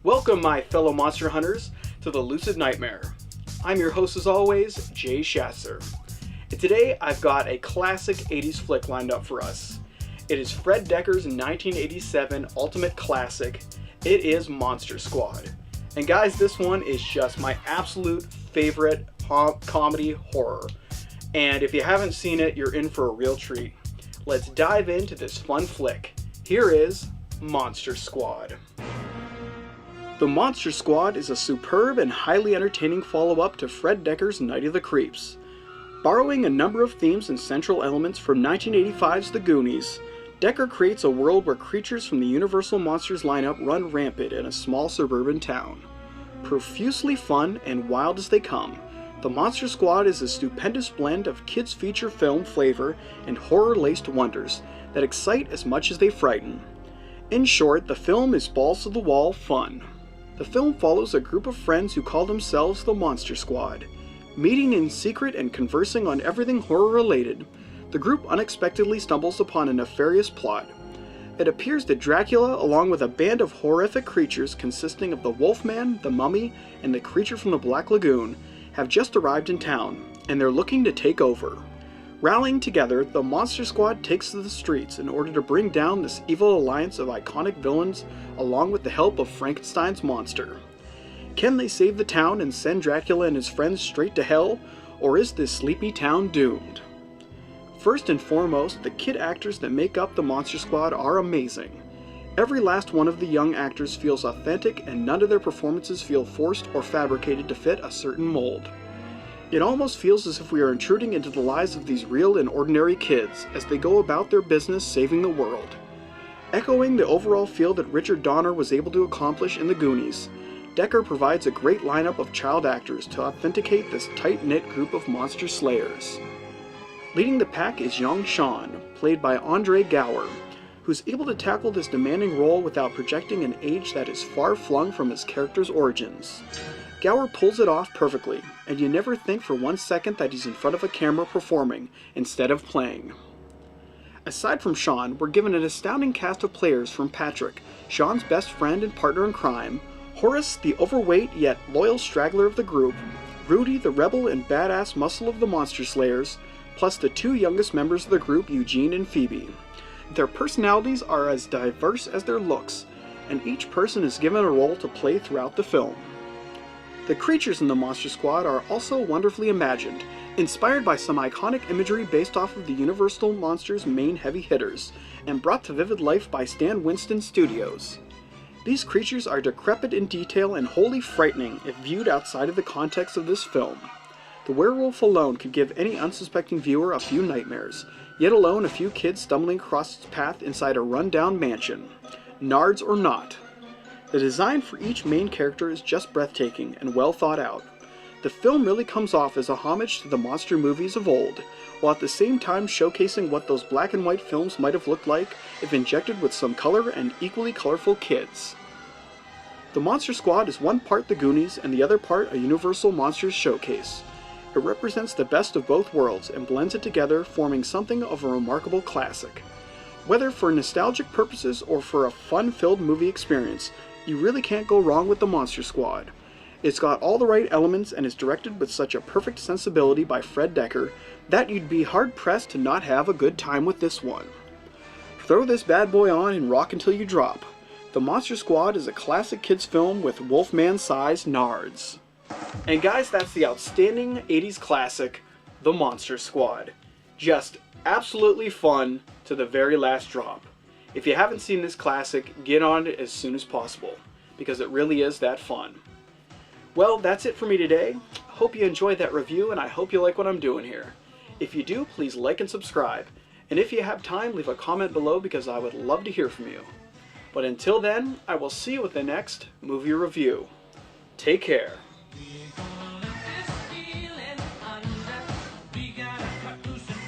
Welcome, my fellow monster hunters, to the Lucid Nightmare. I'm your host as always, Jay Schatzer. And today I've got a classic 80s flick lined up for us. It is Fred Decker's 1987 ultimate classic. It is Monster Squad. And guys, this one is just my absolute favorite comedy horror. And if you haven't seen it, you're in for a real treat. Let's dive into this fun flick. Here is Monster Squad. The Monster Squad is a superb and highly entertaining follow-up to Fred Decker's Night of the Creeps. Borrowing a number of themes and central elements from 1985's The Goonies, Decker creates a world where creatures from the Universal Monsters lineup run rampant in a small suburban town. Profusely fun and wild as they come, The Monster Squad is a stupendous blend of kids' feature film flavor and horror-laced wonders that excite as much as they frighten. In short, the film is balls-to-the-wall fun. The film follows a group of friends who call themselves the Monster Squad. Meeting in secret and conversing on everything horror-related, the group unexpectedly stumbles upon a nefarious plot. It appears that Dracula, along with a band of horrific creatures consisting of the Wolfman, the Mummy, and the creature from the Black Lagoon, have just arrived in town, and they're looking to take over. Rallying together, the Monster Squad takes to the streets in order to bring down this evil alliance of iconic villains along with the help of Frankenstein's monster. Can they save the town and send Dracula and his friends straight to hell, or is this sleepy town doomed? First and foremost, the kid actors that make up the Monster Squad are amazing. Every last one of the young actors feels authentic, and none of their performances feel forced or fabricated to fit a certain mold. It almost feels as if we are intruding into the lives of these real and ordinary kids as they go about their business saving the world. Echoing the overall feel that Richard Donner was able to accomplish in The Goonies, Decker provides a great lineup of child actors to authenticate this tight-knit group of monster slayers. Leading the pack is young Sean, played by Andre Gower, who's able to tackle this demanding role without projecting an age that is far flung from his character's origins. Gower pulls it off perfectly, and you never think for 1 second that he's in front of a camera performing instead of playing. Aside from Sean, we're given an astounding cast of players from Patrick, Sean's best friend and partner in crime, Horace, the overweight yet loyal straggler of the group, Rudy, the rebel and badass muscle of the Monster Slayers, plus the two youngest members of the group, Eugene and Phoebe. Their personalities are as diverse as their looks, and each person is given a role to play throughout the film. The creatures in the Monster Squad are also wonderfully imagined, inspired by some iconic imagery based off of the Universal Monsters' main heavy hitters, and brought to vivid life by Stan Winston Studios. These creatures are decrepit in detail and wholly frightening if viewed outside of the context of this film. The werewolf alone could give any unsuspecting viewer a few nightmares, yet alone a few kids stumbling across its path inside a run-down mansion. Nards or not. The design for each main character is just breathtaking and well thought out. The film really comes off as a homage to the monster movies of old, while at the same time showcasing what those black and white films might have looked like if injected with some color and equally colorful kids. The Monster Squad is one part The Goonies and the other part a Universal Monsters showcase. It represents the best of both worlds and blends it together, forming something of a remarkable classic. Whether for nostalgic purposes or for a fun-filled movie experience, you really can't go wrong with the Monster Squad. It's got all the right elements and is directed with such a perfect sensibility by Fred Decker that you'd be hard-pressed to not have a good time with this one. Throw this bad boy on and rock until you drop. The Monster Squad is a classic kids film with Wolfman-sized nards. And guys, that's the outstanding 80s classic, The Monster Squad. Just absolutely fun to the very last drop. If you haven't seen this classic, get on it as soon as possible, because it really is that fun. Well, that's it for me today. Hope you enjoyed that review, and I hope you like what I'm doing here. If you do, please like and subscribe. And if you have time, leave a comment below because I would love to hear from you. But until then, I will see you with the next movie review. Take care. We gonna live this feeling under. We gotta cut loose and